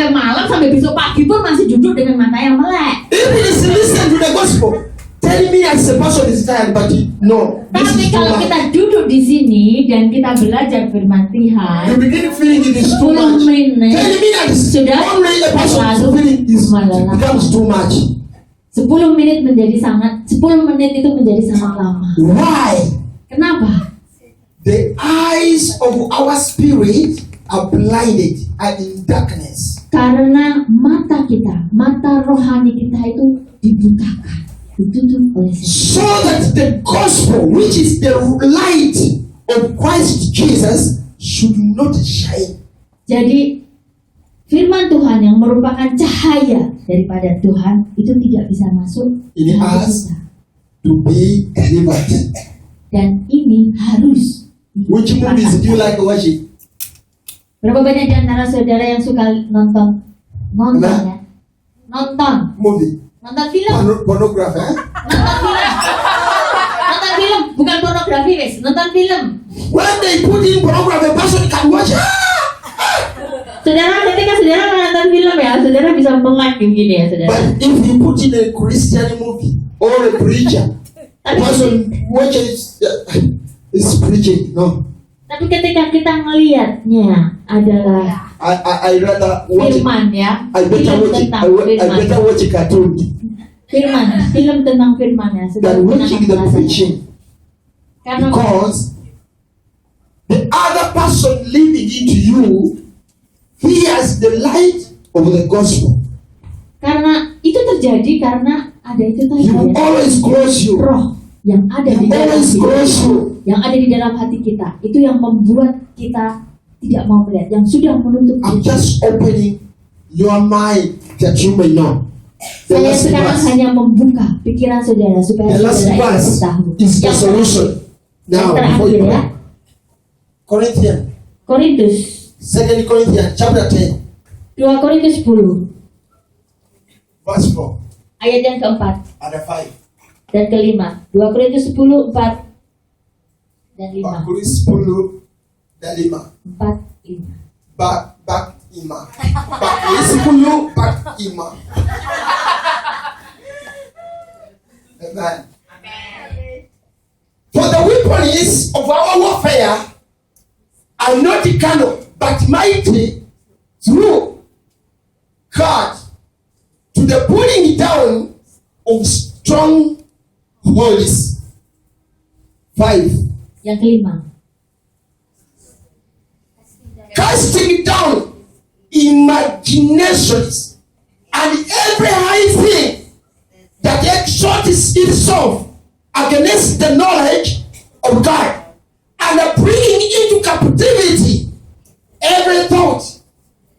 sampai malam, sampai besok pagi pun masih duduk dengan mata yang melek. Even if you listen to the gospel, telling me as a person is tired, but no. Tapi kalau kita duduk di sini dan kita belajar firman Tuhan, you begin feeling it is too 10 much. menit Telling me that is sudah only a person feeling is becomes too much. 10 menit menjadi sangat, 10 menit itu menjadi sangat lama. Why? Kenapa? The eyes of our spirit are blinded, are in darkness. Karena mata kita, mata rohani kita itu dibukakan, ditutup oleh setan. So that the gospel, which is the light of Christ Jesus, should not shine. Jadi firman Tuhan yang merupakan cahaya daripada Tuhan itu tidak bisa masuk In ke hati us kita. to be delivered. Dan ini harus Which movies do you like watching? Berapa banyak di antara saudara yang suka nonton ya? Nonton Movie. film, Pornography. nonton film, bukan pornografi wes, nonton film. When they put in pornography, a person can watch. Saudara, ketika saudara menonton film ya, saudara bisa melek begini ya, saudara. But if you put in a Christian movie or a preacher, a person watches is preaching. No, Tapi ketika kita melihatnya adalah I rather watch it. firman ya, I better film watch it. tentang I firman, better watch a cartoon film tentang firman ya, saudara. than watching the Kenapa preaching, Karena because the other person living into you hears the light of the gospel. Karena itu terjadi karena ada itu tadi He will ya, always close you. roh yang ada He di will dalam always hati, close you. yang ada di dalam hati kita, itu yang membuat kita tidak mau melihat, yang sudah menutup I'm kita. just opening your mind that you may know. The Saya last sekarang verse. hanya membuka pikiran saudara supaya The last saudara verse itu tahu. is the Yang solution. Now, before terakhir you ya, pray. Corinthians, Korintus, 2 Corinthians chapter 10, 2 Korintus 10 verse 4 ayat yang keempat and 5. dan kelima. 2 Korintus 10 4 dan 5. Bakulis 10 dan 5. 4 5. Bak ima. Bakulis 10 bak ima. Amen. For the weapons of our warfare are not carnal, but mighty through God to the pulling down of strong walls. 5. Yang kelima. Casting down imaginations and every high thing that exalts itself against the knowledge of God, and bringing into captivity every thought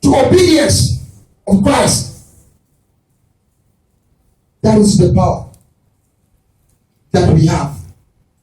to obedience of Christ. That is the power that we have.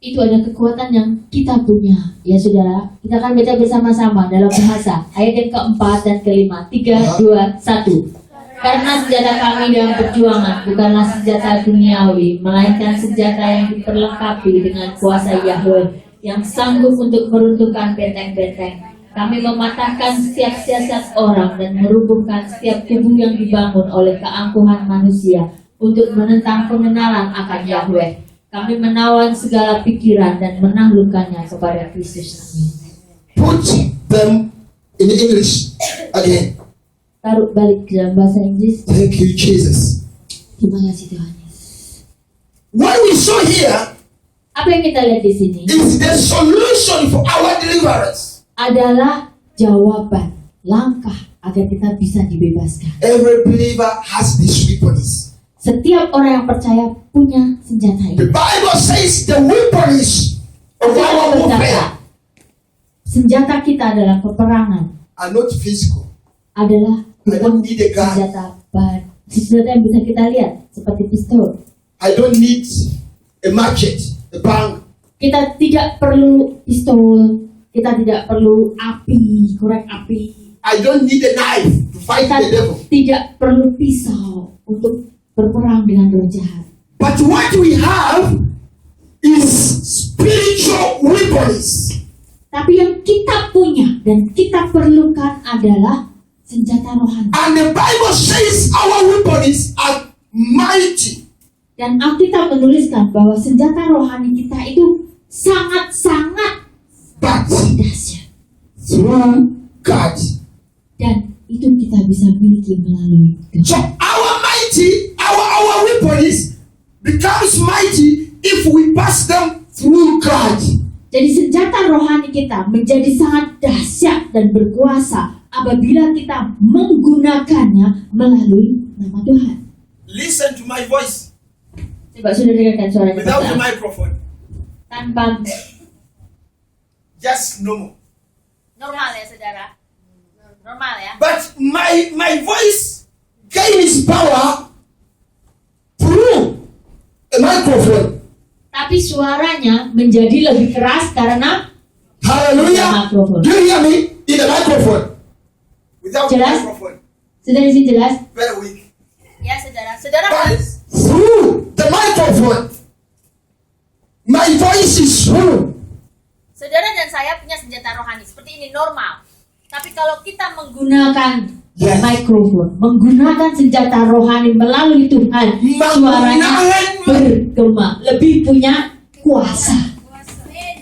Itu ada kekuatan yang kita punya, ya saudara. Kita akan baca bersama-sama dalam bahasa ayat yang keempat dan kelima. 3, 2, 1. Karena senjata kami dalam perjuangan bukanlah senjata duniawi, melainkan senjata yang diperlengkapi dengan kuasa Yahweh yang sanggup untuk meruntuhkan benteng-benteng. Kami mematahkan setiap siasat orang dan meruntuhkan setiap tubuh yang dibangun oleh keangkuhan manusia untuk menentang pengenalan akan Yahweh. Kami menawan segala pikiran dan menaklukkannya kepada Kristus. Put them in English again. Taruh balik ke dalam bahasa Inggris. Thank you, Jesus. Terima kasih Tuhan Yesus. What we saw here Apa yang kita lihat di sini is the solution for our deliverance. adalah jawaban, langkah agar kita bisa dibebaskan. Every believer has these weapons. Setiap orang yang percaya punya senjata The ini. Bible says the weapons of our warfare Senjata kita adalah peperangan, are not physical. adalah I don't need a gun. senjata bahan, senjata yang bisa kita lihat seperti pistol. I don't need a machete, a bang. Kita tidak perlu pistol, kita tidak perlu api, korek api. I don't need a knife to fight Kita the devil. tidak perlu pisau untuk berperang dengan roh jahat. But what we have is spiritual weapons. Tapi yang kita punya dan kita perlukan adalah senjata rohani. And the Bible says our weapons are mighty. Dan Alkitab menuliskan bahwa senjata rohani kita itu sangat-sangat But dahsyat. through God. Dan itu kita bisa miliki melalui So Tuhan. our weapons becomes mighty if we pass them through God. Jadi senjata rohani kita menjadi sangat dahsyat dan berkuasa apabila kita menggunakannya melalui nama Tuhan. Listen to my voice Coba sudah dengarkan suara without the kita microphone. tanpa Just normal. Normal ya saudara? Normal ya? But my voice Gains power through a microphone. tapi suaranya menjadi lebih keras karena Hallelujah. Microphone. Do you hear me? In the microphone. without the Jelas? microphone. Sudah di sini jelas? Very weak. Ya saudara. Saudara But through the microphone, my voice is through. saudara dan saya punya senjata rohani seperti ini normal. Tapi kalau kita Gunakan Yes. mikrofon, menggunakan senjata rohani melalui Tuhan, suaranya bergema, lebih punya kuasa.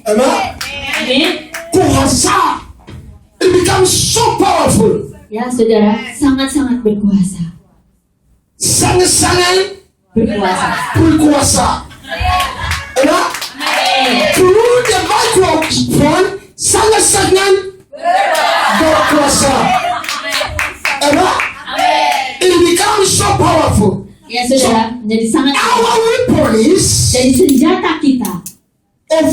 Amen. Amin. Kuasa. It becomes so powerful. Ya saudara, sangat-sangat berkuasa. Sangat-sangat Berkuasa. berkuasa. Amen. Through the microphone, sangat-sangat berkuasa. Amen. It becomes so powerful. Ya saudara, menjadi sangat. Our weapons Jadi senjata kita, of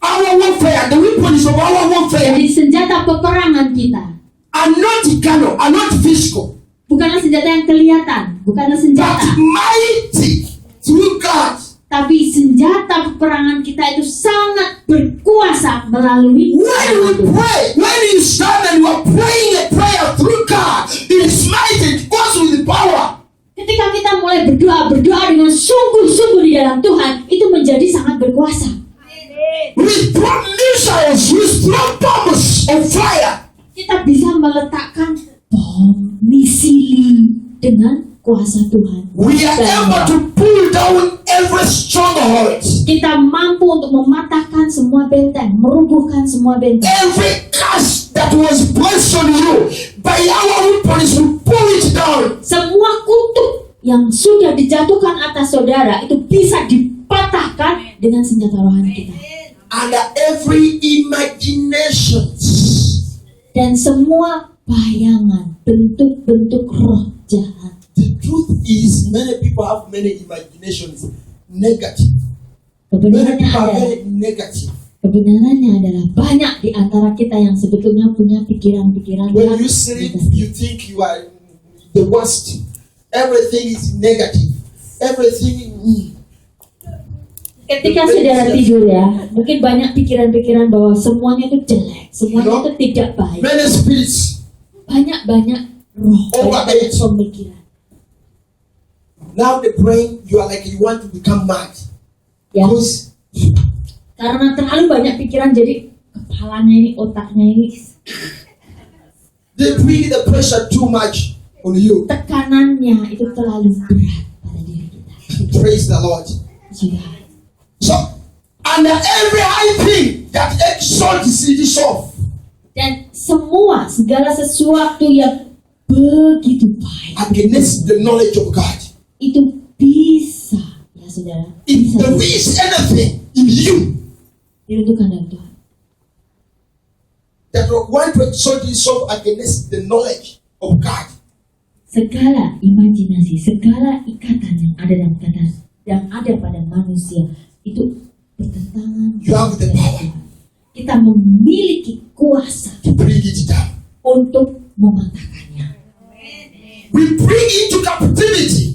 our warfare, the weapons of our warfare jadi senjata peperangan kita, are not carnal, are not physical, bukanlah senjata yang kelihatan, bukanlah but senjata, mighty through God. tapi senjata peperangan kita itu sangat berkuasa melalui When nama we Tuhan. pray, when you stand and you are praying a prayer through God, it is mighty, it goes with power. Ketika kita mulai berdoa dengan sungguh-sungguh di dalam Tuhan, itu menjadi sangat berkuasa. We throw missiles, we throw bombs of fire. Kita bisa meletakkan bom, misili dengan kuasa Tuhan. We are able to pull down every stronghold, Kita mampu untuk mematahkan semua benteng, meruntuhkan semua benteng. every curse that was placed on you. By our weapons, we pull it down. Semua kutuk yang sudah dijatuhkan atas saudara itu bisa dipatahkan dengan senjata rohani kita. Under every imaginations. Dan semua bayangan, bentuk-bentuk roh jahat. The truth is, many people have many imaginations, negative. Many Kebenarannya people are adalah, very negative. kebenarannya adalah banyak di antara kita yang sebetulnya punya pikiran-pikiran When yang you sleep, negatif. you think you are the worst. Everything is negative. Everything. Ketika saudara tidur ya, mungkin banyak pikiran-pikiran bahwa semuanya itu jelek, semuanya itu tidak baik. Many spirits. Banyak-banyak roh, Over banyak it. pemikiran. Now the brain, you are like you want to become mad. Ya, Because karena terlalu banyak pikiran, jadi kepalanya ini, otaknya ini, they bring the pressure too much on you. tekanannya itu terlalu berat pada diri kita. Praise the Lord. Sudah. So, under every high thing that exalts itself, Dan semua, segala sesuatu yang begitu baik, against the knowledge of God. itu bisa, ya saudara, If bisa there is anything in you diruntuhkan dalam Tuhan. that want to exalt itself against the knowledge of God, Segala imajinasi, segala ikatan yang ada dalam kata yang ada pada manusia itu bertentangan you have the dengan power Tuhan. Kita memiliki kuasa to bring it down. untuk mematahkannya. We bring into captivity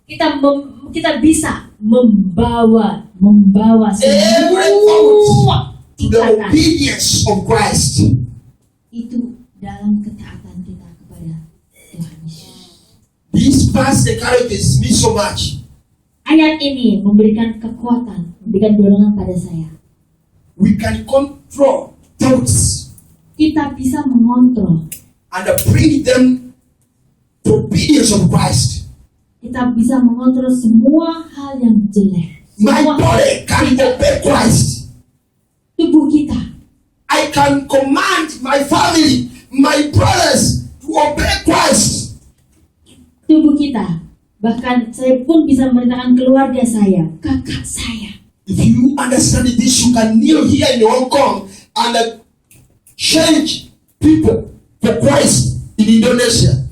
Kita bisa membawa every semua to the ikatan obedience of Christ. itu dalam ketaatan kita kepada Tuhan Yesus. This verse encourages me so much. Ayat ini memberikan kekuatan, memberikan dorongan pada saya. We can control thoughts Kita bisa mengontrol and bring them to obedience of Christ. Kita bisa mengontrol semua hal yang jelek. My Semua body can obey Christ. tubuh kita. I can command my family, my brothers to obey Christ. Tubuh kita. Bahkan saya pun bisa memerintahkan keluarga saya, kakak saya. If you understand this, you can kneel here in Hong Kong and change people for Christ in Indonesia.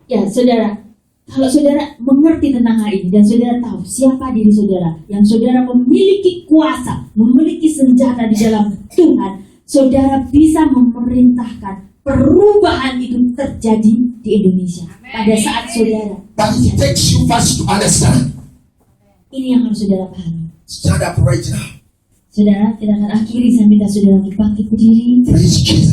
Ya, saudara, kalau saudara mengerti tentang hal ini dan saudara tahu siapa diri saudara, yang saudara memiliki kuasa, memiliki senjata di dalam Tuhan, saudara bisa memerintahkan perubahan itu terjadi di Indonesia pada saat saudara. But it takes you first to understand. Ini yang harus saudara pahami. Stand up right now. Saudara, kita akan akhiri sambil saudara bangkit berdiri. Praise Jesus.